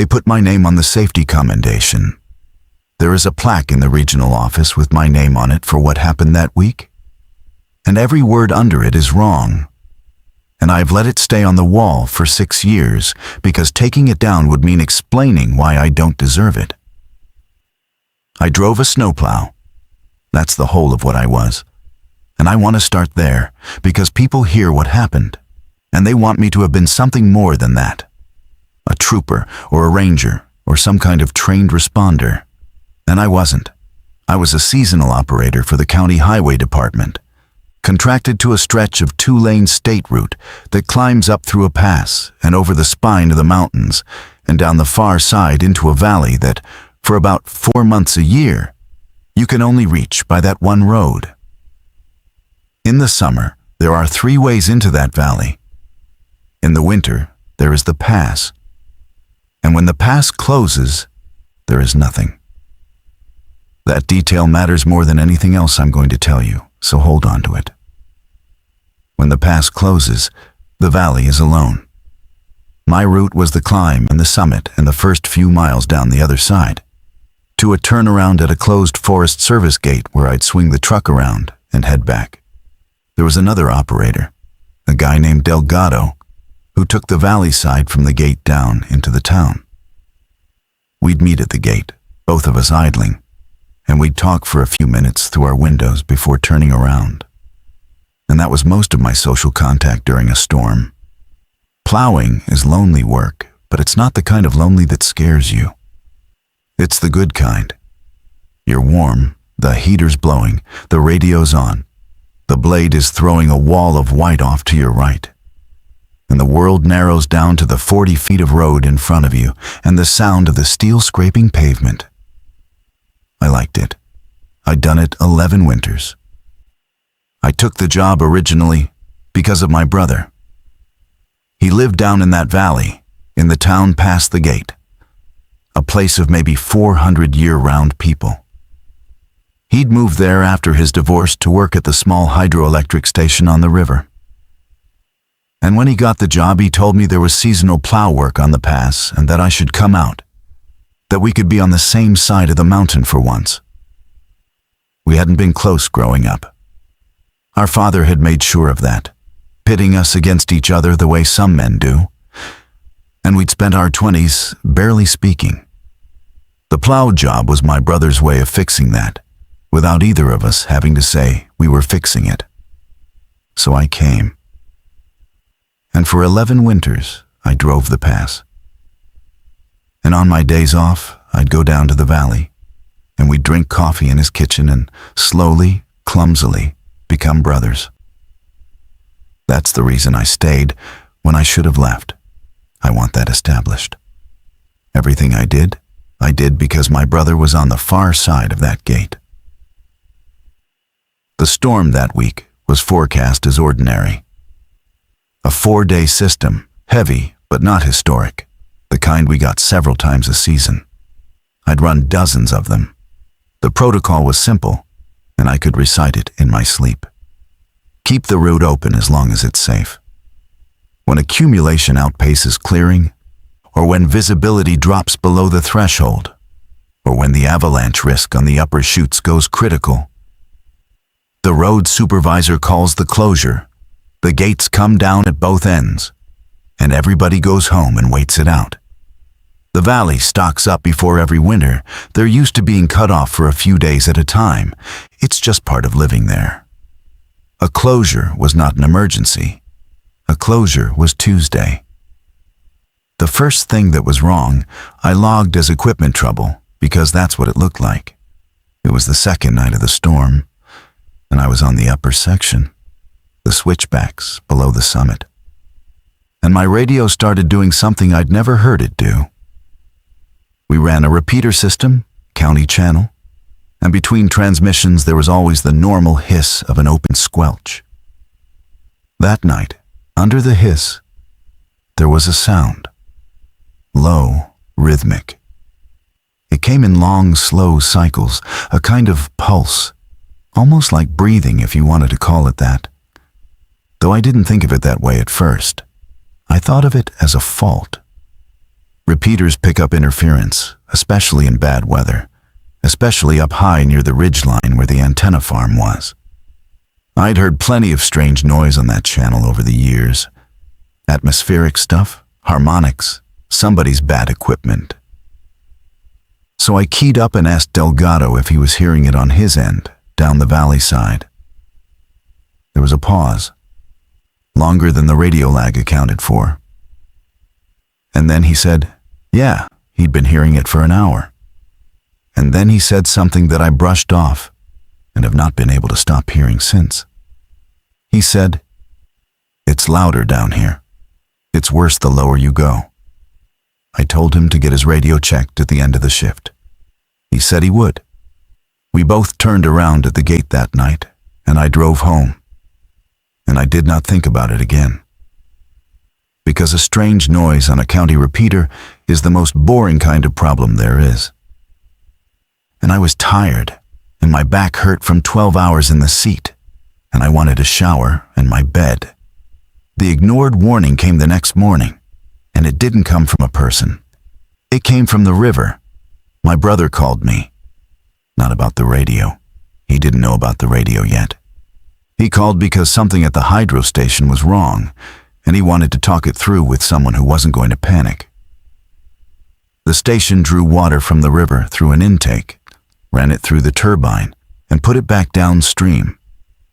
They put my name on the safety commendation. There is a plaque in the regional office with my name on it for what happened that week. And every word under it is wrong. And I've let it stay on the wall for 6 years because taking it down would mean explaining why I don't deserve it. I drove a snowplow. That's the whole of what I was. And I want to start there because people hear what happened, and they want me to have been something more than that. A trooper or a ranger or some kind of trained responder. And I wasn't. I was a seasonal operator for the county highway department, contracted to a stretch of 2-lane state route that climbs up through a pass and over the spine of the mountains and down the far side into a valley that, for about 4 months a year, you can only reach by that one road. In the summer, there are 3 ways into that valley. In the winter, there is the pass. And when the pass closes, there is nothing. That detail matters more than anything else I'm going to tell you, so hold on to it. When the pass closes, the valley is alone. My route was the climb and the summit and the first few miles down the other side, to a turnaround at a closed Forest Service gate where I'd swing the truck around and head back. There was another operator, a guy named Delgado, who took the valley side from the gate down into the town. We'd meet at the gate, both of us idling, and we'd talk for a few minutes through our windows before turning around. And that was most of my social contact during a storm. Plowing is lonely work, but it's not the kind of lonely that scares you. It's the good kind. You're warm, the heater's blowing, the radio's on, the blade is throwing a wall of white off to your right, and the world narrows down to the 40 feet of road in front of you and the sound of the steel scraping pavement. I liked it. I'd done it 11 winters. I took the job originally because of my brother. He lived down in that valley, in the town past the gate, a place of maybe 400 year-round people. He'd moved there after his divorce to work at the small hydroelectric station on the river. And when he got the job, he told me there was seasonal plow work on the pass and that I should come out, that we could be on the same side of the mountain for once. We hadn't been close growing up. Our father had made sure of that, pitting us against each other the way some men do, and we'd spent our 20s barely speaking. The plow job was my brother's way of fixing that, without either of us having to say we were fixing it. So I came. And for 11 winters, I drove the pass. And on my days off, I'd go down to the valley, and we'd drink coffee in his kitchen and slowly, clumsily, become brothers. That's the reason I stayed when I should have left. I want that established. Everything I did because my brother was on the far side of that gate. The storm that week was forecast as ordinary. A 4-day system, heavy but not historic, the kind we got several times a season. I'd run dozens of them. The protocol was simple, and I could recite it in my sleep. Keep the route open as long as it's safe. When accumulation outpaces clearing, or when visibility drops below the threshold, or when the avalanche risk on the upper chutes goes critical, the road supervisor calls the closure, the gates come down at both ends, and everybody goes home and waits it out. The valley stocks up before every winter. They're used to being cut off for a few days at a time. It's just part of living there. A closure was not an emergency. A closure was Tuesday. The first thing that was wrong, I logged as equipment trouble because that's what it looked like. It was the second night of the storm, and I was on the upper section, the switchbacks below the summit. And my radio started doing something I'd never heard it do. We ran a repeater system, county channel, and between transmissions there was always the normal hiss of an open squelch. That night, under the hiss, there was a sound. Low, rhythmic. It came in long, slow cycles, a kind of pulse, almost like breathing if you wanted to call it that. Though I didn't think of it that way at first. I thought of it as a fault. Repeaters pick up interference, especially in bad weather, especially up high near the ridgeline where the antenna farm was. I'd heard plenty of strange noise on that channel over the years. Atmospheric stuff, harmonics, somebody's bad equipment. So I keyed up and asked Delgado if he was hearing it on his end, down the valley side. There was a pause, longer than the radio lag accounted for. And then he said, yeah, he'd been hearing it for an hour. And then he said something that I brushed off and have not been able to stop hearing since. He said, "It's louder down here. It's worse the lower you go." I told him to get his radio checked at the end of the shift. He said he would. We both turned around at the gate that night, and I drove home. And I did not think about it again. Because a strange noise on a county repeater is the most boring kind of problem there is. And I was tired, and my back hurt from 12 hours in the seat, and I wanted a shower and my bed. The ignored warning came the next morning, and it didn't come from a person. It came from the river. My brother called me. Not about the radio. He didn't know about the radio yet. He called because something at the hydro station was wrong, and he wanted to talk it through with someone who wasn't going to panic. The station drew water from the river through an intake, ran it through the turbine, and put it back downstream.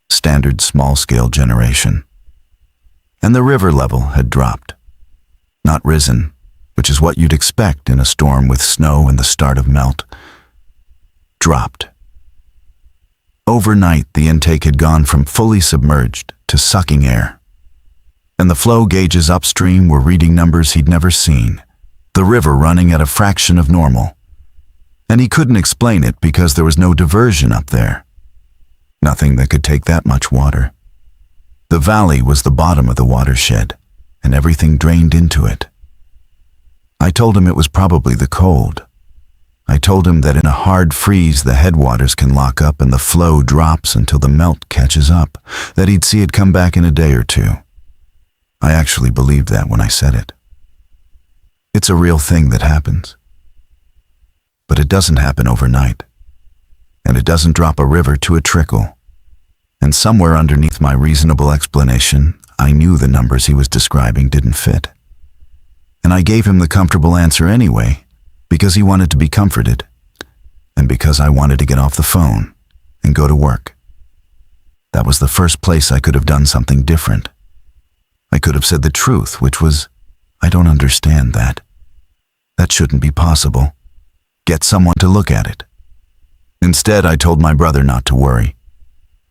Standard small-scale generation. And the river level had dropped. Not risen, which is what you'd expect in a storm with snow and the start of melt. Dropped. Overnight, the intake had gone from fully submerged to sucking air. And the flow gauges upstream were reading numbers he'd never seen, the river running at a fraction of normal. And he couldn't explain it because there was no diversion up there. Nothing that could take that much water. The valley was the bottom of the watershed, and everything drained into it. I told him it was probably the cold. I told him that in a hard freeze the headwaters can lock up and the flow drops until the melt catches up, that he'd see it come back in a day or two. I actually believed that when I said it. It's a real thing that happens. But it doesn't happen overnight. And it doesn't drop a river to a trickle. And somewhere underneath my reasonable explanation, I knew the numbers he was describing didn't fit. And I gave him the comfortable answer anyway, because he wanted to be comforted, and because I wanted to get off the phone and go to work. That was the first place I could have done something different. I could have said the truth, which was, I don't understand that. That shouldn't be possible. Get someone to look at it. Instead, I told my brother not to worry,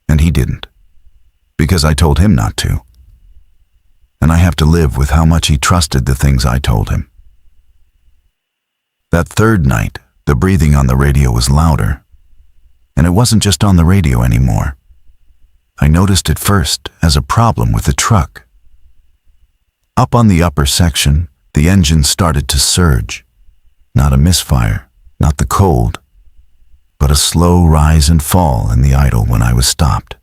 and he didn't, because I told him not to. And I have to live with how much he trusted the things I told him. That third night, the breathing on the radio was louder, and it wasn't just on the radio anymore. I noticed it first as a problem with the truck. Up on the upper section, the engine started to surge. Not a misfire, not the cold, but a slow rise and fall in the idle when I was stopped.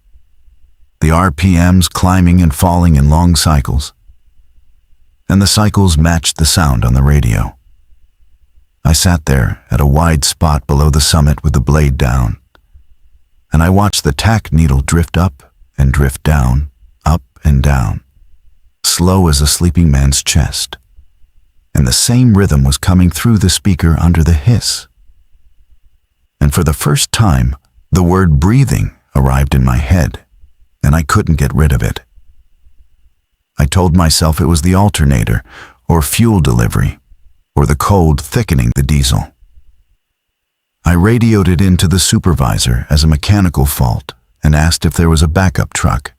The RPMs climbing and falling in long cycles. And the cycles matched the sound on the radio. I sat there at a wide spot below the summit with the blade down, and I watched the tack needle drift up and drift down, up and down, slow as a sleeping man's chest. And the same rhythm was coming through the speaker under the hiss. And for the first time, the word breathing arrived in my head, and I couldn't get rid of it. I told myself it was the alternator, or fuel delivery, or the cold thickening the diesel. I radioed it into the supervisor as a mechanical fault and asked if there was a backup truck.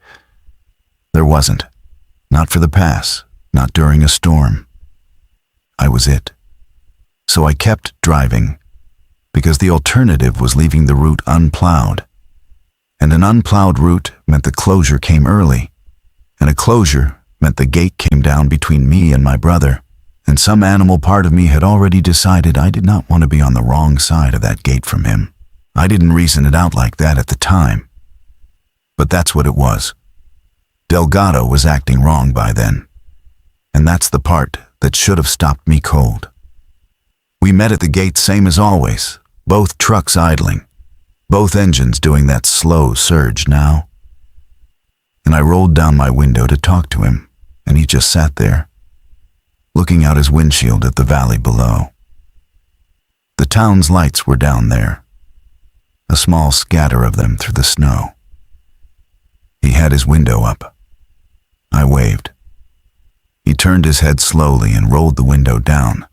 There wasn't. Not for the pass, not during a storm. I was it. So I kept driving, because the alternative was leaving the route unplowed. And an unplowed route meant the closure came early, and a closure meant the gate came down between me and my brother, and some animal part of me had already decided I did not want to be on the wrong side of that gate from him. I didn't reason it out like that at the time, but that's what it was. Delgado was acting wrong by then, and that's the part that should have stopped me cold. We met at the gate same as always, both trucks idling, both engines doing that slow surge now. And I rolled down my window to talk to him, and he just sat there, looking out his windshield at the valley below. The town's lights were down there, a small scatter of them through the snow. He had his window up. I waved. He turned his head slowly and rolled the window down,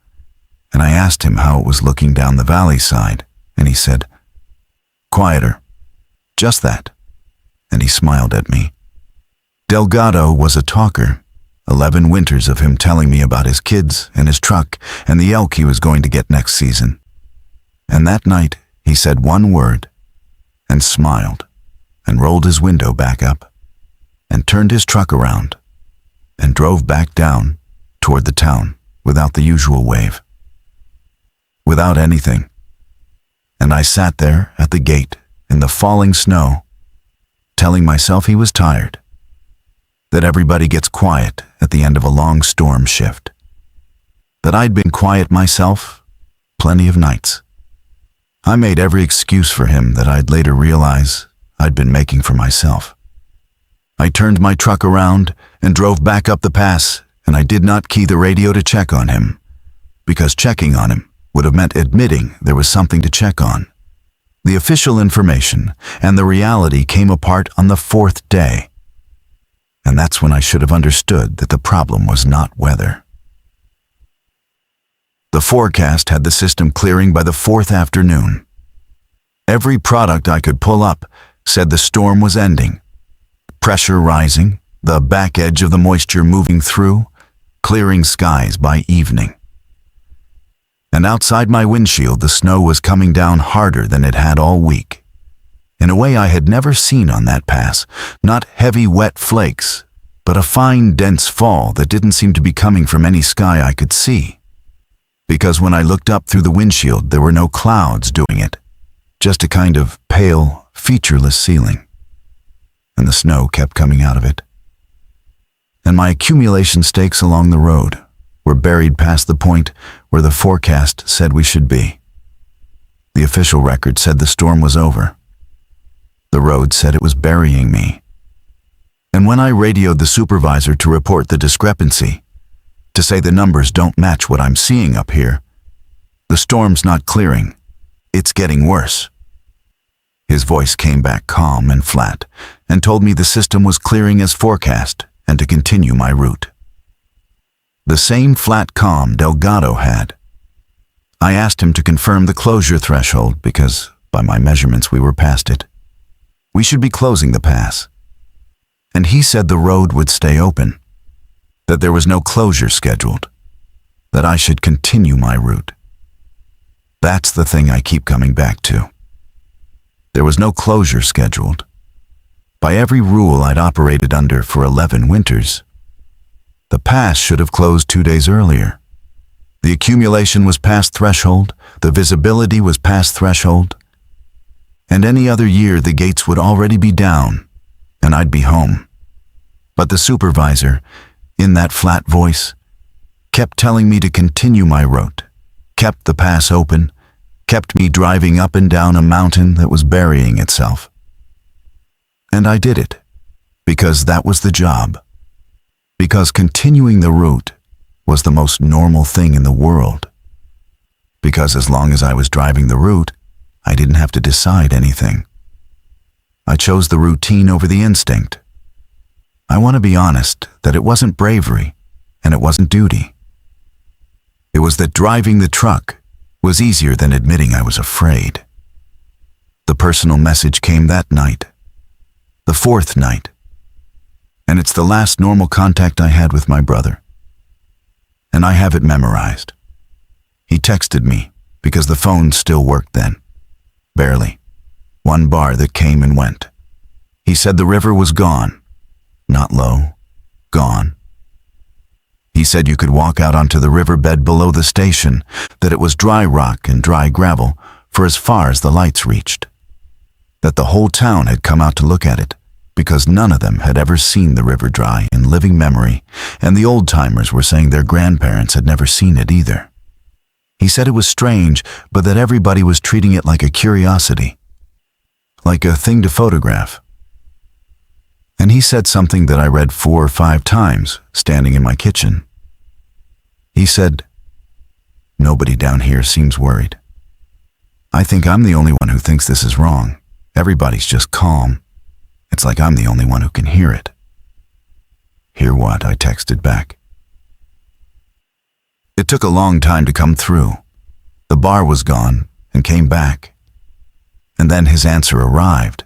and I asked him how it was looking down the valley side, and he said, "Quieter. Just that." And he smiled at me. Delgado was a talker, 11 winters of him telling me about his kids and his truck and the elk he was going to get next season. And that night, he said one word, and smiled, and rolled his window back up, and turned his truck around, and drove back down toward the town without the usual wave. Without anything. And I sat there at the gate in the falling snow, telling myself he was tired, that everybody gets quiet at the end of a long storm shift, that I'd been quiet myself plenty of nights. I made every excuse for him that I'd later realize I'd been making for myself. I turned my truck around and drove back up the pass, and I did not key the radio to check on him, because checking on him would have meant admitting there was something to check on. The official information and the reality came apart on the 4th day. And that's when I should have understood that the problem was not weather. The forecast had the system clearing by the 4th afternoon. Every product I could pull up said the storm was ending. Pressure rising, the back edge of the moisture moving through, clearing skies by evening. And outside my windshield, the snow was coming down harder than it had all week, in a way I had never seen on that pass. Not heavy, wet flakes, but a fine, dense fall that didn't seem to be coming from any sky I could see. Because when I looked up through the windshield, there were no clouds doing it, just a kind of pale, featureless ceiling. And the snow kept coming out of it. And my accumulation stakes along the road were buried past the point where the forecast said we should be. The official record said the storm was over. The road said it was burying me. And when I radioed the supervisor to report the discrepancy, to say the numbers don't match what I'm seeing up here, the storm's not clearing, it's getting worse. His voice came back calm and flat and told me the system was clearing as forecast and to continue my route. The same flat calm Delgado had. I asked him to confirm the closure threshold because, by my measurements, we were past it. We should be closing the pass. And he said the road would stay open, that there was no closure scheduled, that I should continue my route. That's the thing I keep coming back to. There was no closure scheduled. By every rule I'd operated under for 11 winters, the pass should have closed 2 days earlier. The accumulation was past threshold, the visibility was past threshold, and any other year the gates would already be down, and I'd be home. But the supervisor, in that flat voice, kept telling me to continue my route, kept the pass open, kept me driving up and down a mountain that was burying itself. And I did it, because that was the job. Because continuing the route was the most normal thing in the world. Because as long as I was driving the route, I didn't have to decide anything. I chose the routine over the instinct. I want to be honest that it wasn't bravery and it wasn't duty. It was that driving the truck was easier than admitting I was afraid. The personal message came that night, the 4th night. And it's the last normal contact I had with my brother. And I have it memorized. He texted me because the phone still worked then. Barely. One bar that came and went. He said the river was gone. Not low. Gone. He said you could walk out onto the riverbed below the station, that it was dry rock and dry gravel for as far as the lights reached. That the whole town had come out to look at it, because none of them had ever seen the river dry in living memory, and the old-timers were saying their grandparents had never seen it either. He said it was strange, but that everybody was treating it like a curiosity, like a thing to photograph. And he said something that I read 4 or 5 times, standing in my kitchen. He said, "Nobody down here seems worried. I think I'm the only one who thinks this is wrong. Everybody's just calm. It's like I'm the only one who can hear it." "Hear what?" I texted back. It took a long time to come through. The bar was gone and came back. And then his answer arrived.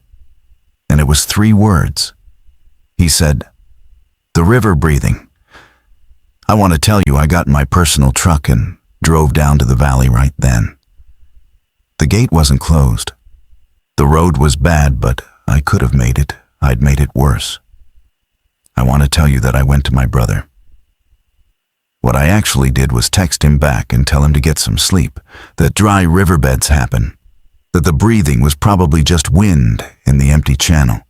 And it was 3 words. He said, "The river breathing. I want to tell you I got in my personal truck and drove down to the valley right then. The gate wasn't closed. The road was bad, but I could have made it. I'd made it worse. I want to tell you that I went to my brother. What I actually did was text him back and tell him to get some sleep, that dry riverbeds happen, that the breathing was probably just wind in the empty channel,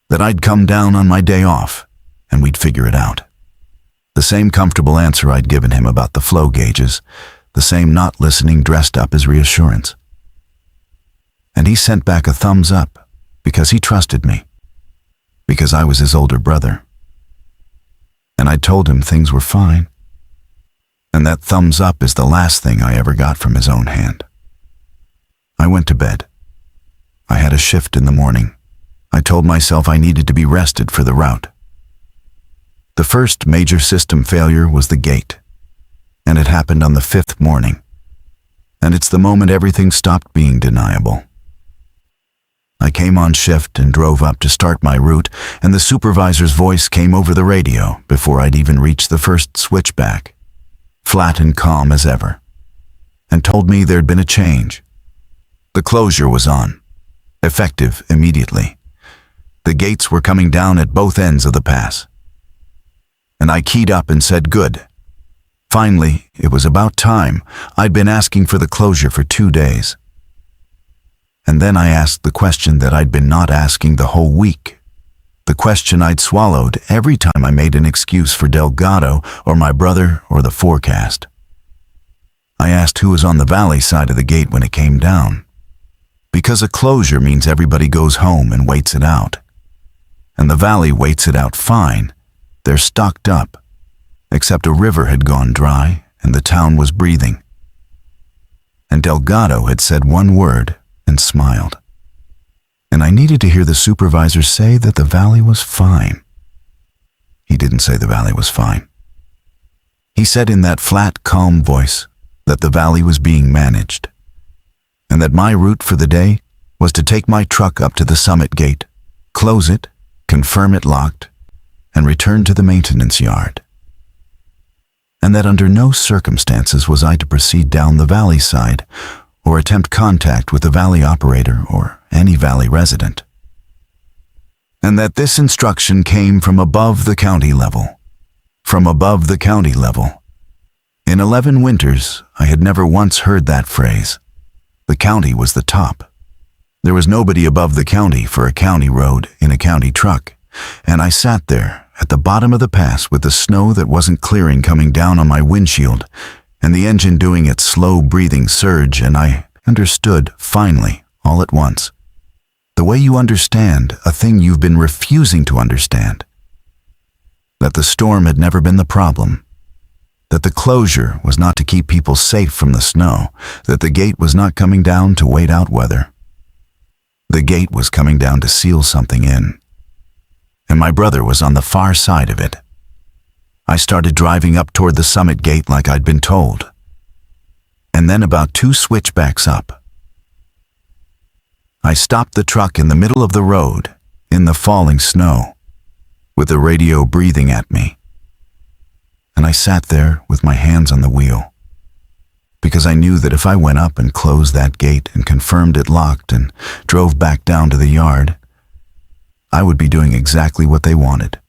that I'd come down on my day off and we'd figure it out." The same comfortable answer I'd given him about the flow gauges, the same not listening dressed up as reassurance. And he sent back a thumbs up because he trusted me, because I was his older brother. And I told him things were fine. And that thumbs up is the last thing I ever got from his own hand. I went to bed. I had a shift in the morning. I told myself I needed to be rested for the route. The first major system failure was the gate, and it happened on the 5th morning. And it's the moment everything stopped being deniable. I came on shift and drove up to start my route, and the supervisor's voice came over the radio before I'd even reached the first switchback, flat and calm as ever, and told me there'd been a change. The closure was on, effective immediately. The gates were coming down at both ends of the pass. And I keyed up and said, "Good." Finally, it was about time. I'd been asking for the closure for 2 days. And then I asked the question that I'd been not asking the whole week, the question I'd swallowed every time I made an excuse for Delgado or my brother or the forecast. I asked who was on the valley side of the gate when it came down, because a closure means everybody goes home and waits it out. And the valley waits it out fine. They're stocked up, except a river had gone dry and the town was breathing. And Delgado had said 1 word and smiled. And I needed to hear the supervisor say that the valley was fine. He didn't say the valley was fine. He said in that flat, calm voice that the valley was being managed, and that my route for the day was to take my truck up to the summit gate, close it, confirm it locked, and return to the maintenance yard. And that under no circumstances was I to proceed down the valley side or attempt contact with the valley operator or any valley resident. And that this instruction came from above the county level. From above the county level. In 11 winters, I had never once heard that phrase. The county was the top. There was nobody above the county for a county road in a county truck, and I sat there at the bottom of the pass with the snow that wasn't clearing coming down on my windshield, and the engine doing its slow breathing surge, and I understood, finally, all at once, the way you understand a thing you've been refusing to understand. That the storm had never been the problem. That the closure was not to keep people safe from the snow. That the gate was not coming down to wait out weather. The gate was coming down to seal something in. And my brother was on the far side of it. I started driving up toward the summit gate like I'd been told. And then about 2 switchbacks up, I stopped the truck in the middle of the road, in the falling snow, with the radio breathing at me. And I sat there with my hands on the wheel, because I knew that if I went up and closed that gate and confirmed it locked and drove back down to the yard, I would be doing exactly what they wanted.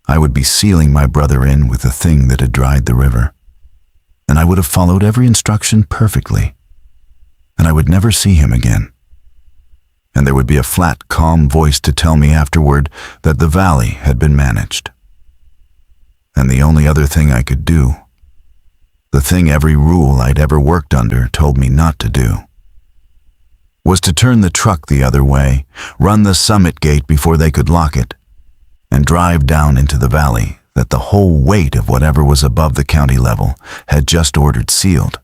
I would be sealing my brother in with the thing that had dried the river. And I would have followed every instruction perfectly. And I would never see him again. And there would be a flat, calm voice to tell me afterward that the valley had been managed. And the only other thing I could do the thing every rule I'd ever worked under told me not to do, was to turn the truck the other way, run the summit gate before they could lock it, and drive down into the valley that the whole weight of whatever was above the county level had just ordered sealed.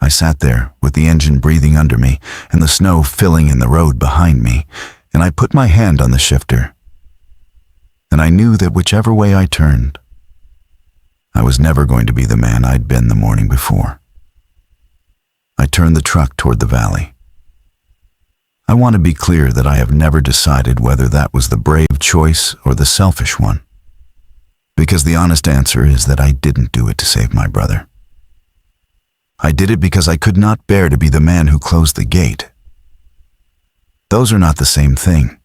I sat there with the engine breathing under me and the snow filling in the road behind me, and I put my hand on the shifter. And I knew that whichever way I turned, I was never going to be the man I'd been the morning before. I turned the truck toward the valley. I want to be clear that I have never decided whether that was the brave choice or the selfish one, because the honest answer is that I didn't do it to save my brother. I did it because I could not bear to be the man who closed the gate. Those are not the same thing.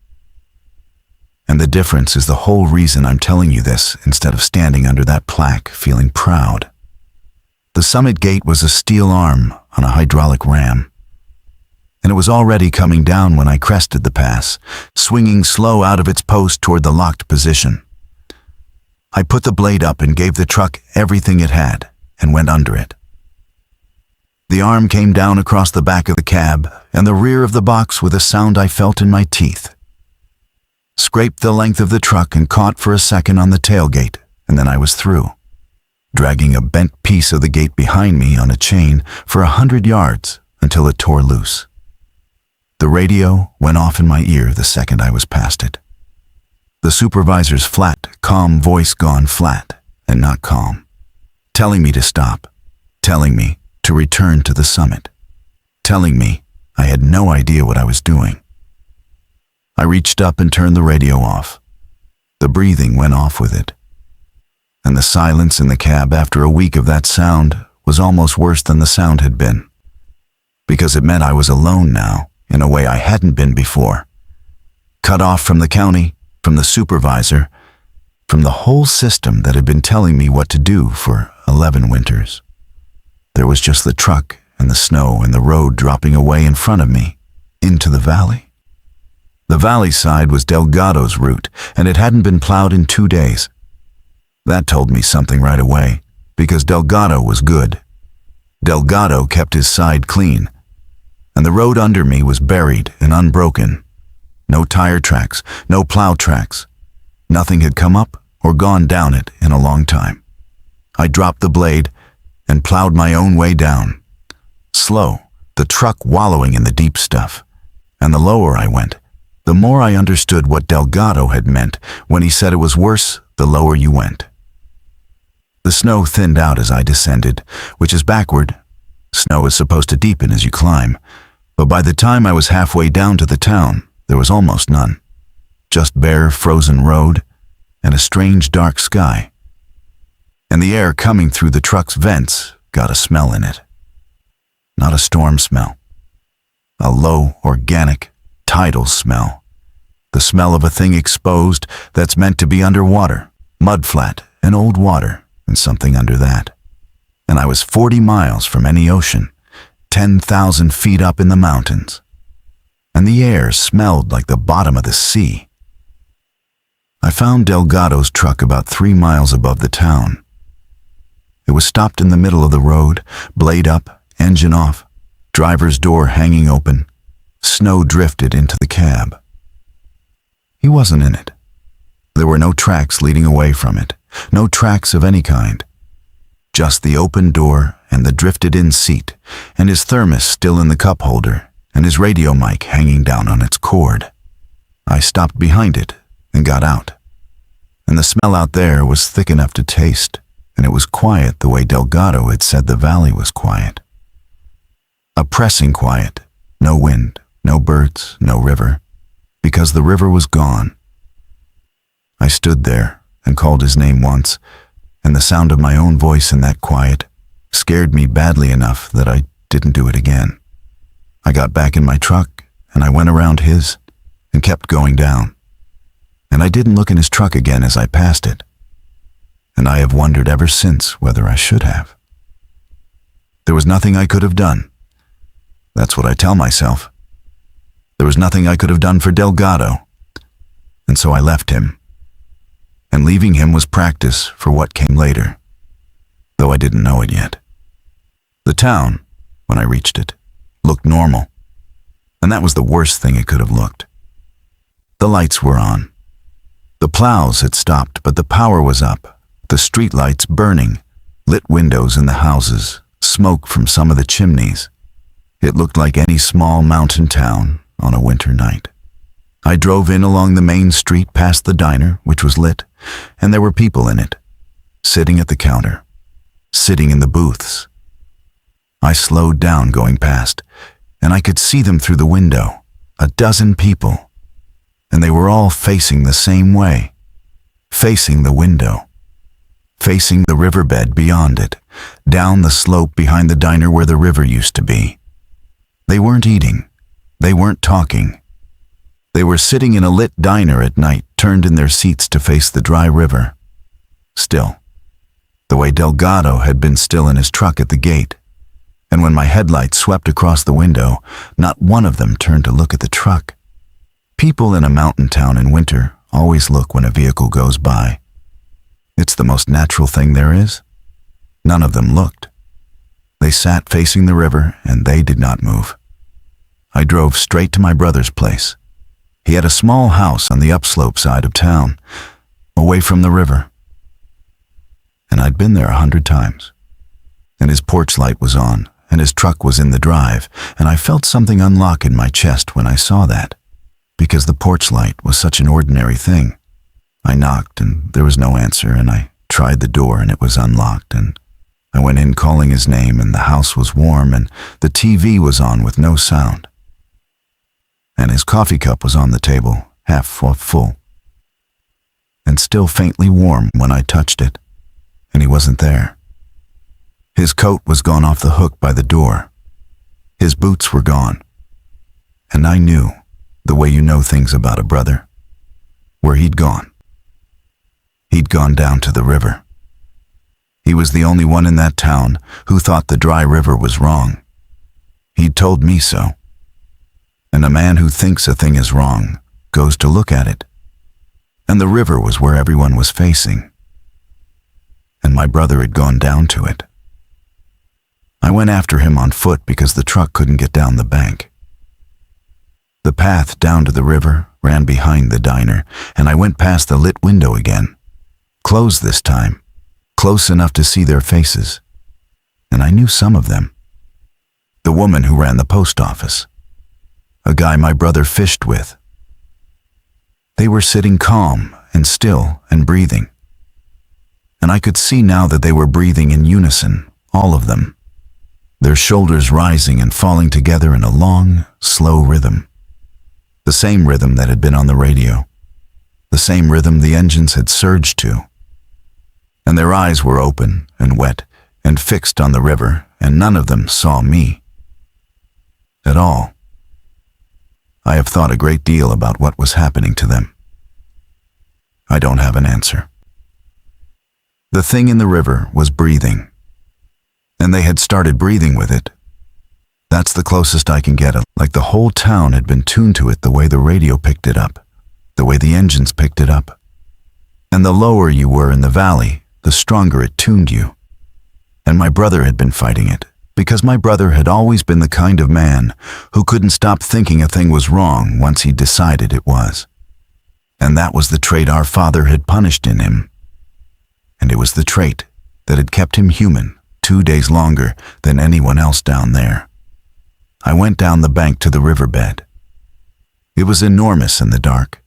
And the difference is the whole reason I'm telling you this instead of standing under that plaque feeling proud. The summit gate was a steel arm on a hydraulic ram, and it was already coming down when I crested the pass, swinging slow out of its post toward the locked position. I put the blade up and gave the truck everything it had and went under it. The arm came down across the back of the cab and the rear of the box with a sound I felt in my teeth. Scraped the length of the truck and caught for a second on the tailgate, and then I was through, dragging a bent piece of the gate behind me on a chain for 100 yards until it tore loose. The radio went off in my ear the second I was past it. The supervisor's flat, calm voice gone flat and not calm, telling me to stop, telling me to return to the summit, telling me I had no idea what I was doing. I reached up and turned the radio off. The breathing went off with it. And the silence in the cab after a week of that sound was almost worse than the sound had been, because it meant I was alone now in a way I hadn't been before. Cut off from the county, from the supervisor, from the whole system that had been telling me what to do for 11 winters. There was just the truck and the snow and the road dropping away in front of me, into the valley. The valley side was Delgado's route, and it hadn't been plowed in 2 days. That told me something right away, because Delgado was good. Delgado kept his side clean, and the road under me was buried and unbroken. No tire tracks, no plow tracks. Nothing had come up or gone down it in a long time. I dropped the blade and plowed my own way down. Slow, the truck wallowing in the deep stuff. And the lower I went, the more I understood what Delgado had meant when he said it was worse the lower you went. The snow thinned out as I descended, which is backward. Snow is supposed to deepen as you climb, but by the time I was halfway down to the town, there was almost none. Just bare, frozen road and a strange dark sky. And the air coming through the truck's vents got a smell in it. Not a storm smell. A low, organic, tidal smell. The smell of a thing exposed that's meant to be underwater, mudflat and old water and something under that. And I was 40 miles from any ocean, 10,000 feet up in the mountains. And the air smelled like the bottom of the sea. I found Delgado's truck about 3 miles above the town. It was stopped in the middle of the road, blade up, engine off, driver's door hanging open. Snow drifted into the cab. He wasn't in it. There were no tracks leading away from it, no tracks of any kind. Just the open door and the drifted-in seat, and his thermos still in the cup holder, and his radio mic hanging down on its cord. I stopped behind it and got out. And the smell out there was thick enough to taste, and it was quiet the way Delgado had said the valley was quiet. A pressing quiet, no wind, no birds, no river, because the river was gone. I stood there and called his name once, and the sound of my own voice in that quiet scared me badly enough that I didn't do it again. I got back in my truck, and I went around his, and kept going down. And I didn't look in his truck again as I passed it. And I have wondered ever since whether I should have. There was nothing I could have done. That's what I tell myself. There was nothing I could have done for Delgado. And so I left him. And leaving him was practice for what came later. though I didn't know it yet. The town, when I reached it, looked normal, and that was the worst thing it could have looked. The lights were on. The plows had stopped, but the power was up, the street lights burning, lit windows in the houses, smoke from some of the chimneys. It looked like any small mountain town on a winter night. I drove in along the main street past the diner, which was lit, and there were people in it, sitting at the counter, sitting in the booths. I slowed down going past, and I could see them through the window, a dozen people, and they were all facing the same way, facing the window, facing the riverbed beyond it, down the slope behind the diner where the river used to be. They weren't eating. They weren't talking. They were sitting in a lit diner at night, turned in their seats to face the dry river. Still, the way Delgado had been still in his truck at the gate. And when my headlights swept across the window, not one of them turned to look at the truck. People in a mountain town in winter always look when a vehicle goes by. It's the most natural thing there is. None of them looked. They sat facing the river, and they did not move. I drove straight to my brother's place. He had a small house on the upslope side of town, away from the river. And I'd been there 100 times. And his porch light was on, and his truck was in the drive, and I felt something unlock in my chest when I saw that, because the porch light was such an ordinary thing. I knocked, and there was no answer, and I tried the door, and it was unlocked, and I went in calling his name, and the house was warm, and the TV was on with no sound. And his coffee cup was on the table, half full, and still faintly warm when I touched it, and he wasn't there. His coat was gone off the hook by the door. His boots were gone. And I knew, the way you know things about a brother, where he'd gone. He'd gone down to the river. He was the only one in that town who thought the dry river was wrong. He'd told me so. And a man who thinks a thing is wrong goes to look at it. And the river was where everyone was facing. And my brother had gone down to it. I went after him on foot because the truck couldn't get down the bank. The path down to the river ran behind the diner, and I went past the lit window again, closed this time, close enough to see their faces. And I knew some of them. The woman who ran the post office. A guy my brother fished with. They were sitting calm and still and breathing. And I could see now that they were breathing in unison, all of them, their shoulders rising and falling together in a long, slow rhythm. The same rhythm that had been on the radio, the same rhythm the engines had surged to. And their eyes were open and wet and fixed on the river, and none of them saw me. At all. I have thought a great deal about what was happening to them. I don't have an answer. The thing in the river was breathing, and they had started breathing with it. That's the closest I can get, like the whole town had been tuned to it the way the radio picked it up, the way the engines picked it up. And the lower you were in the valley, the stronger it tuned you. And my brother had been fighting it, because my brother had always been the kind of man who couldn't stop thinking a thing was wrong once he decided it was. And that was the trait our father had punished in him. And it was the trait that had kept him human 2 days longer than anyone else down there. I went down the bank to the riverbed. It was enormous in the dark,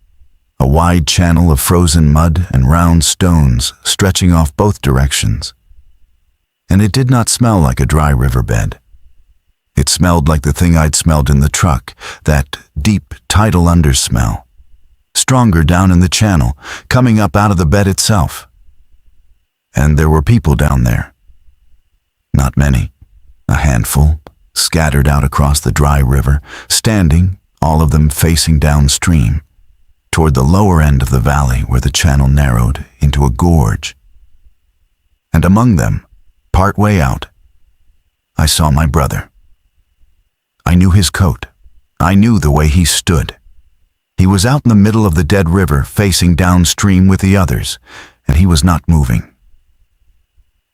a wide channel of frozen mud and round stones stretching off both directions. And it did not smell like a dry riverbed. It smelled like the thing I'd smelled in the truck, that deep tidal undersmell, stronger down in the channel, coming up out of the bed itself. And there were people down there. Not many, a handful, scattered out across the dry river, standing, all of them facing downstream, toward the lower end of the valley where the channel narrowed into a gorge. And among them, part way out, I saw my brother. I knew his coat. I knew the way he stood. He was out in the middle of the dead river, facing downstream with the others, and he was not moving.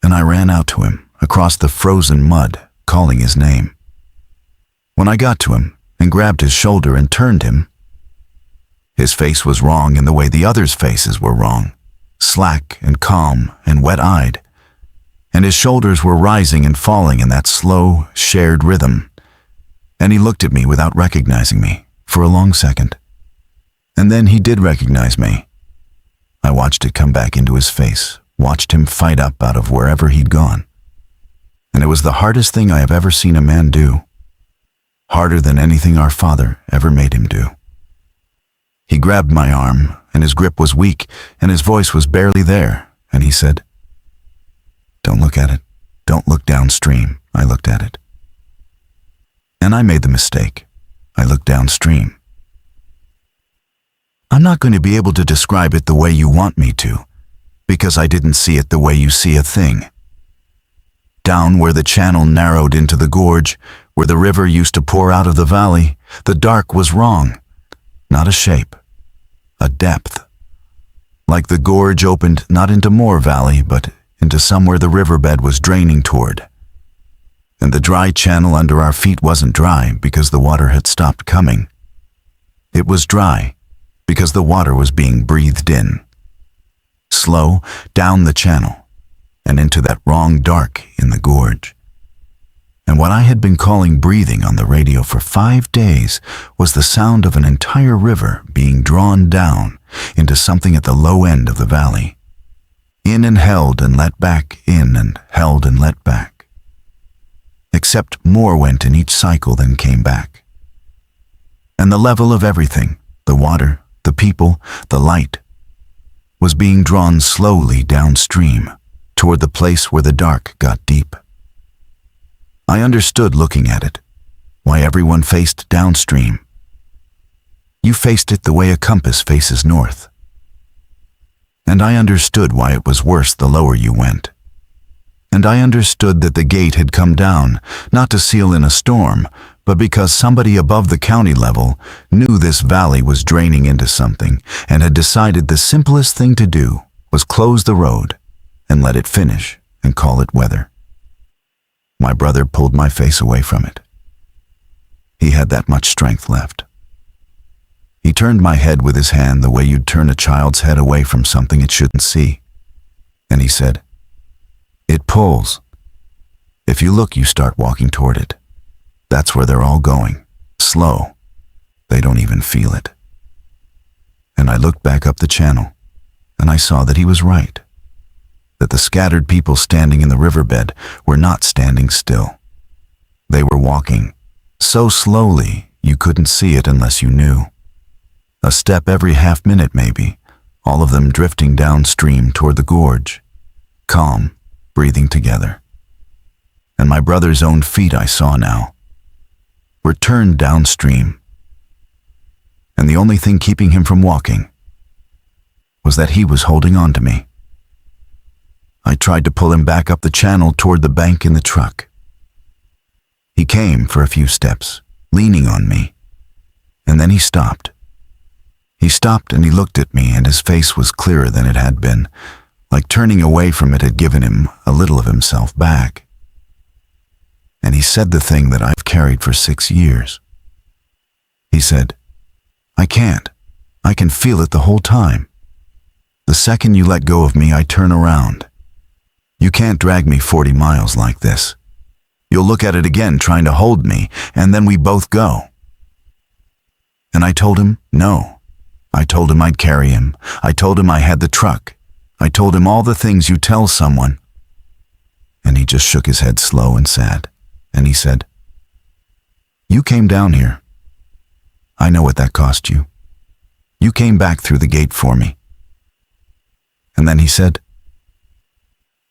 and I ran out to him, across the frozen mud, calling his name. When I got to him and grabbed his shoulder and turned him, his face was wrong in the way the others' faces were wrong, slack and calm and wet-eyed, and his shoulders were rising and falling in that slow, shared rhythm. And he looked at me without recognizing me for a long second. And then he did recognize me. I watched it come back into his face, watched him fight up out of wherever he'd gone. And it was the hardest thing I have ever seen a man do. Harder than anything our father ever made him do. He grabbed my arm, and his grip was weak, and his voice was barely there, and he said, "Don't look at it. Don't look downstream." I looked at it. And I made the mistake. I looked downstream. I'm not going to be able to describe it the way you want me to, because I didn't see it the way you see a thing. Down where the channel narrowed into the gorge, where the river used to pour out of the valley, the dark was wrong. Not a shape, a depth. Like the gorge opened not into more valley, but into somewhere the riverbed was draining toward. And the dry channel under our feet wasn't dry because the water had stopped coming. It was dry because the water was being breathed in. Slow, down the channel, and into that wrong dark in the gorge. And what I had been calling breathing on the radio for 5 days was the sound of an entire river being drawn down into something at the low end of the valley. In and held and let back, in and held and let back. Except more went in each cycle than came back. And the level of everything, the water, the people, the light, was being drawn slowly downstream toward the place where the dark got deep. I understood looking at it, why everyone faced downstream. You faced it the way a compass faces north. And I understood why it was worse the lower you went. And I understood that the gate had come down, not to seal in a storm, but because somebody above the county level knew this valley was draining into something and had decided the simplest thing to do was close the road and let it finish and call it weather. My brother pulled my face away from it. He had that much strength left. He turned my head with his hand the way you'd turn a child's head away from something it shouldn't see. And he said, "It pulls. If you look, you start walking toward it. That's where they're all going. Slow. They don't even feel it." And I looked back up the channel, and I saw that he was right. That the scattered people standing in the riverbed were not standing still. They were walking, so slowly you couldn't see it unless you knew. A step every half-minute maybe, all of them drifting downstream toward the gorge, calm, breathing together. And my brother's own feet I saw now were turned downstream. And the only thing keeping him from walking was that he was holding on to me. I tried to pull him back up the channel toward the bank in the truck. He came for a few steps, leaning on me, and then he stopped. He stopped and he looked at me, and his face was clearer than it had been, like turning away from it had given him a little of himself back. And he said the thing that I've carried for 6 years. He said, "I can't. I can feel it the whole time. The second you let go of me, I turn around. You can't drag me 40 miles like this. You'll look at it again trying to hold me, and then we both go." And I told him no. I told him I'd carry him. I told him I had the truck. I told him all the things you tell someone. And he just shook his head slow and sad. And he said, "You came down here. I know what that cost you. You came back through the gate for me." And then he said,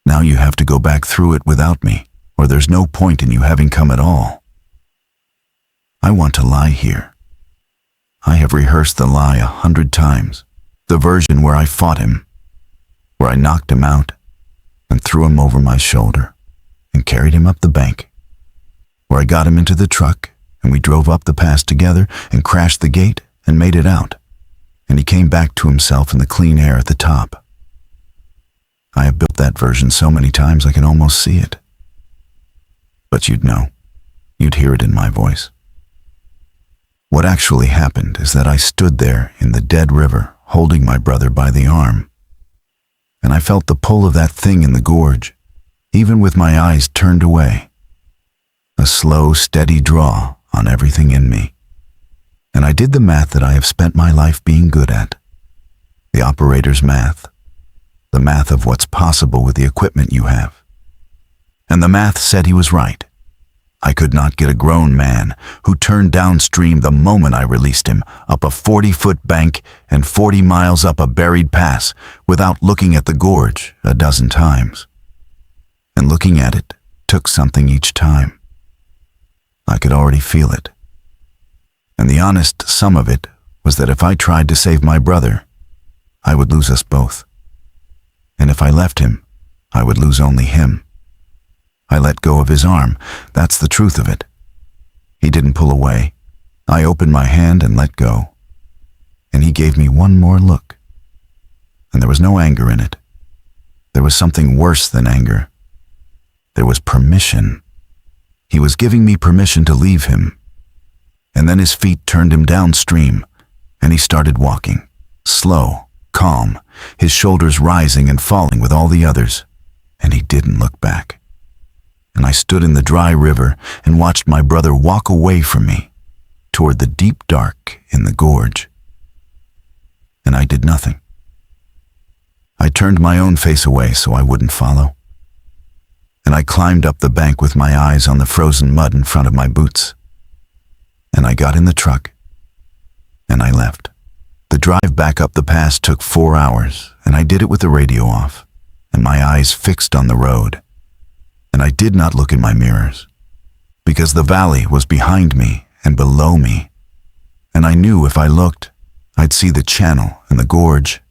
"Now you have to go back through it without me, or there's no point in you having come at all. I want to lie here. I have rehearsed the lie 100 times, the version where I fought him, where I knocked him out and threw him over my shoulder and carried him up the bank, where I got him into the truck and we drove up the pass together and crashed the gate and made it out, and he came back to himself in the clean air at the top. I have built that version so many times I can almost see it. But you'd know. You'd hear it in my voice. What actually happened is that I stood there in the dead river, holding my brother by the arm. And I felt the pull of that thing in the gorge, even with my eyes turned away. A slow, steady draw on everything in me. And I did the math that I have spent my life being good at. The operator's math. The math of what's possible with the equipment you have. And the math said he was right. I could not get a grown man who turned downstream the moment I released him up a 40-foot bank and 40 miles up a buried pass without looking at the gorge a dozen times. And looking at it took something each time. I could already feel it. And the honest sum of it was that if I tried to save my brother, I would lose us both. And if I left him, I would lose only him. I let go of his arm. That's the truth of it. He didn't pull away. I opened my hand and let go. And he gave me one more look. And there was no anger in it. There was something worse than anger. There was permission. He was giving me permission to leave him. And then his feet turned him downstream, and he started walking, slow, calm, his shoulders rising and falling with all the others, and he didn't look back. And I stood in the dry river and watched my brother walk away from me, toward the deep dark in the gorge. And I did nothing. I turned my own face away so I wouldn't follow. And I climbed up the bank with my eyes on the frozen mud in front of my boots. And I got in the truck, and I left. The drive back up the pass took 4 hours, and I did it with the radio off, and my eyes fixed on the road. And I did not look in my mirrors, because the valley was behind me and below me. And I knew if I looked, I'd see the channel and the gorge,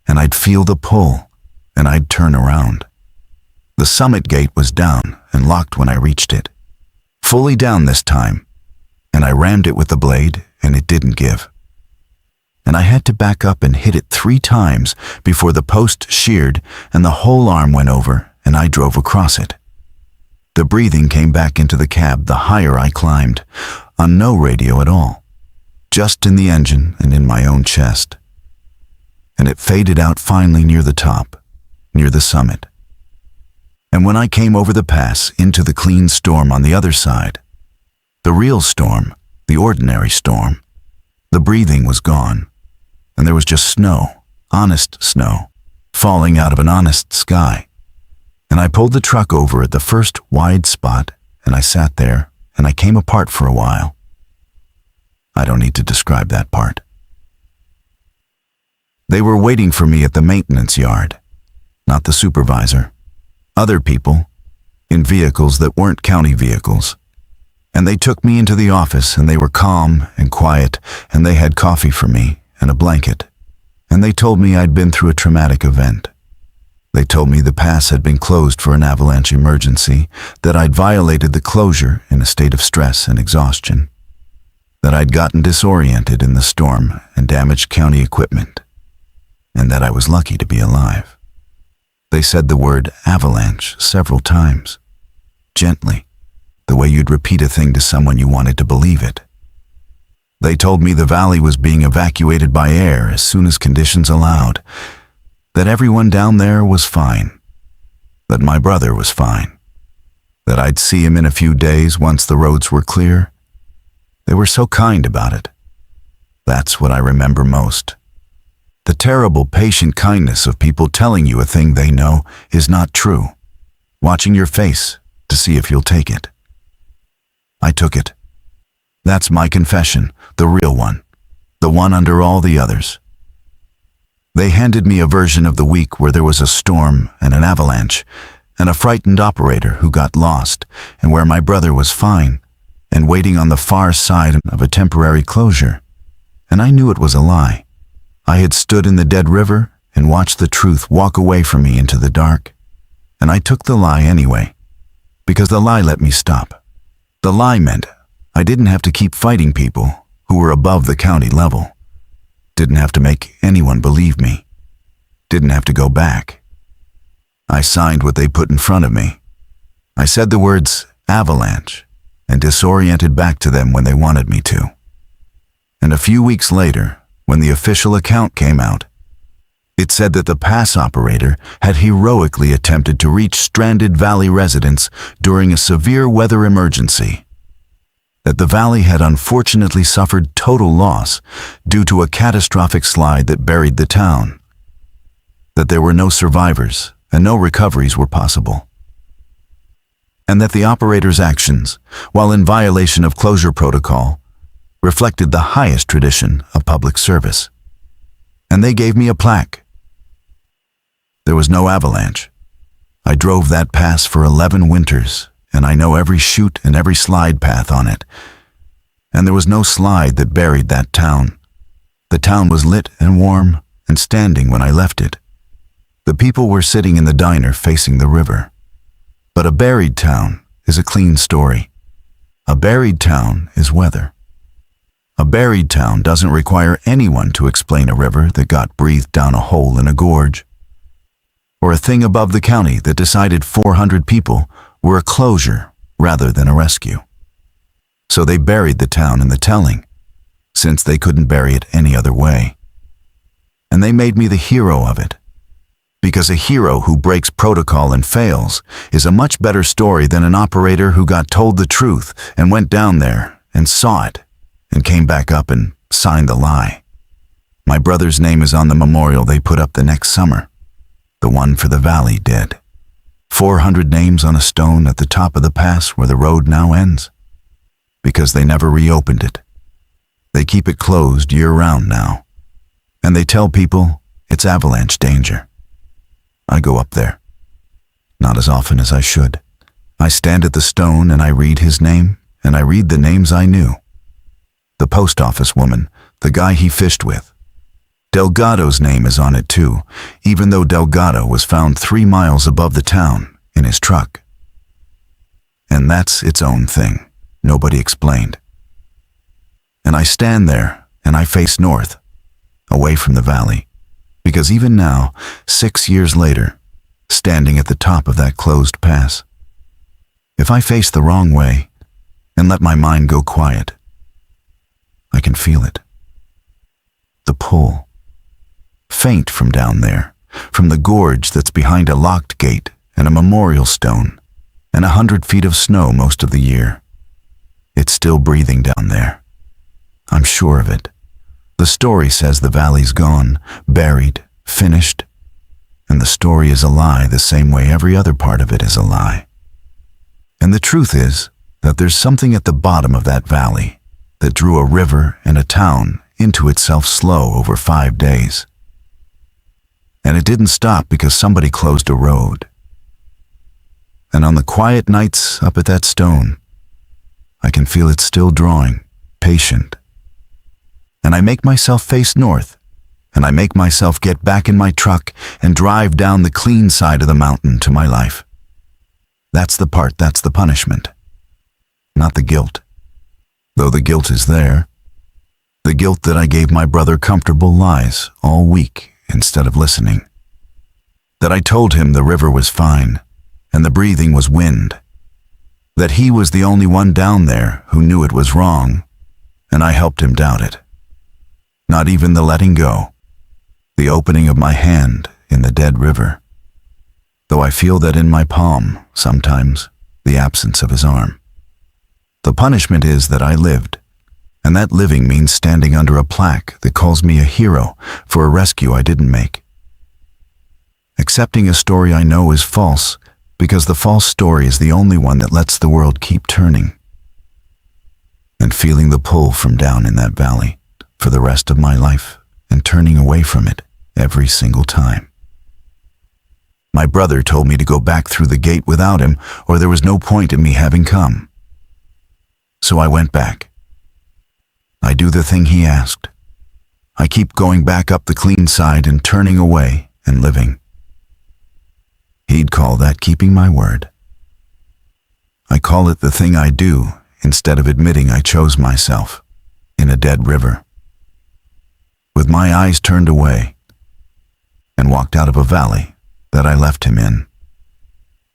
and I'd feel the pull, and I'd turn around. The summit gate was down and locked when I reached it. Fully down this time, and I rammed it with the blade, and it didn't give. And I had to back up and hit it 3 times before the post sheared and the whole arm went over, and I drove across it. The breathing came back into the cab the higher I climbed, on no radio at all, just in the engine and in my own chest. And it faded out finally near the top, near the summit. And when I came over the pass into the clean storm on the other side, the real storm, the ordinary storm, the breathing was gone, and there was just snow, honest snow, falling out of an honest sky. And I pulled the truck over at the first wide spot, and I sat there, and I came apart for a while. I don't need to describe that part. They were waiting for me at the maintenance yard, not the supervisor. Other people, in vehicles that weren't county vehicles. And they took me into the office, and they were calm and quiet, and they had coffee for me and a blanket. And they told me I'd been through a traumatic event. They told me the pass had been closed for an avalanche emergency, that I'd violated the closure in a state of stress and exhaustion, that I'd gotten disoriented in the storm and damaged county equipment, and that I was lucky to be alive. They said the word avalanche several times, gently, the way you'd repeat a thing to someone you wanted to believe it. They told me the valley was being evacuated by air as soon as conditions allowed, that everyone down there was fine, that my brother was fine, that I'd see him in a few days once the roads were clear. They were so kind about it. That's what I remember most. The terrible, patient kindness of people telling you a thing they know is not true, watching your face to see if you'll take it. I took it. That's my confession, the real one, the one under all the others. They handed me a version of the week where there was a storm and an avalanche, and a frightened operator who got lost, and where my brother was fine, and waiting on the far side of a temporary closure. And I knew it was a lie. I had stood in the dead river and watched the truth walk away from me into the dark. And I took the lie anyway, because the lie let me stop. The lie meant I didn't have to keep fighting people who were above the county level. Didn't have to make anyone believe me. Didn't have to go back. I signed what they put in front of me. I said the words avalanche and disoriented back to them when they wanted me to. And a few weeks later, when the official account came out, it said that the pass operator had heroically attempted to reach stranded valley residents during a severe weather emergency. That the valley had unfortunately suffered total loss due to a catastrophic slide that buried the town. That there were no survivors and no recoveries were possible. And that the operator's actions, while in violation of closure protocol, reflected the highest tradition of public service. And they gave me a plaque. There was no avalanche. I drove that pass for 11 winters, and I know every chute and every slide path on it. And there was no slide that buried that town. The town was lit and warm and standing when I left it. The people were sitting in the diner facing the river. But a buried town is a clean story. A buried town is weather. A buried town doesn't require anyone to explain a river that got breathed down a hole in a gorge, or a thing above the county that decided 400 people were a closure rather than a rescue. So they buried the town in the telling, since they couldn't bury it any other way. And they made me the hero of it, because a hero who breaks protocol and fails is a much better story than an operator who got told the truth and went down there and saw it and came back up and signed the lie. My brother's name is on the memorial they put up the next summer. The one for the valley did. 400 names on a stone at the top of the pass where the road now ends. Because they never reopened it. They keep it closed year-round now. And they tell people it's avalanche danger. I go up there. Not as often as I should. I stand at the stone and I read his name, and I read the names I knew. The post office woman, the guy he fished with. Delgado's name is on it too, even though Delgado was found 3 miles above the town in his truck. And that's its own thing. Nobody explained. And I stand there and I face north, away from the valley, because even now, 6 years later, standing at the top of that closed pass, if I face the wrong way and let my mind go quiet, I can feel it. The pull. Faint from down there, from the gorge that's behind a locked gate and a memorial stone, and 100 feet of snow most of the year. It's still breathing down there. I'm sure of it. The story says the valley's gone, buried, finished, and the story is a lie the same way every other part of it is a lie. And the truth is that there's something at the bottom of that valley that drew a river and a town into itself slow over 5 days. And it didn't stop because somebody closed a road. And on the quiet nights up at that stone, I can feel it still drawing, patient. And I make myself face north, and I make myself get back in my truck and drive down the clean side of the mountain to my life. That's the part that's the punishment, not the guilt. Though the guilt is there. The guilt that I gave my brother comfortable lies all week instead of listening. That I told him the river was fine, and the breathing was wind. That he was the only one down there who knew it was wrong, and I helped him doubt it. Not even the letting go, the opening of my hand in the dead river. Though I feel that in my palm, sometimes, the absence of his arm. The punishment is that I lived, and that living means standing under a plaque that calls me a hero for a rescue I didn't make. Accepting a story I know is false because the false story is the only one that lets the world keep turning. And feeling the pull from down in that valley for the rest of my life and turning away from it every single time. My brother told me to go back through the gate without him or there was no point in me having come. So I went back. I do the thing he asked. I keep going back up the clean side and turning away and living. He'd call that keeping my word. I call it the thing I do instead of admitting I chose myself in a dead river. With my eyes turned away and walked out of a valley that I left him in.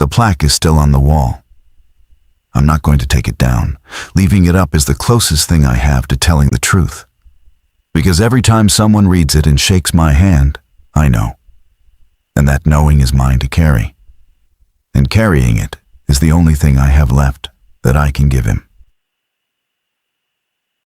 The plaque is still on the wall. I'm not going to take it down. Leaving it up is the closest thing I have to telling the truth. Because every time someone reads it and shakes my hand, I know. And that knowing is mine to carry. And carrying it is the only thing I have left that I can give him.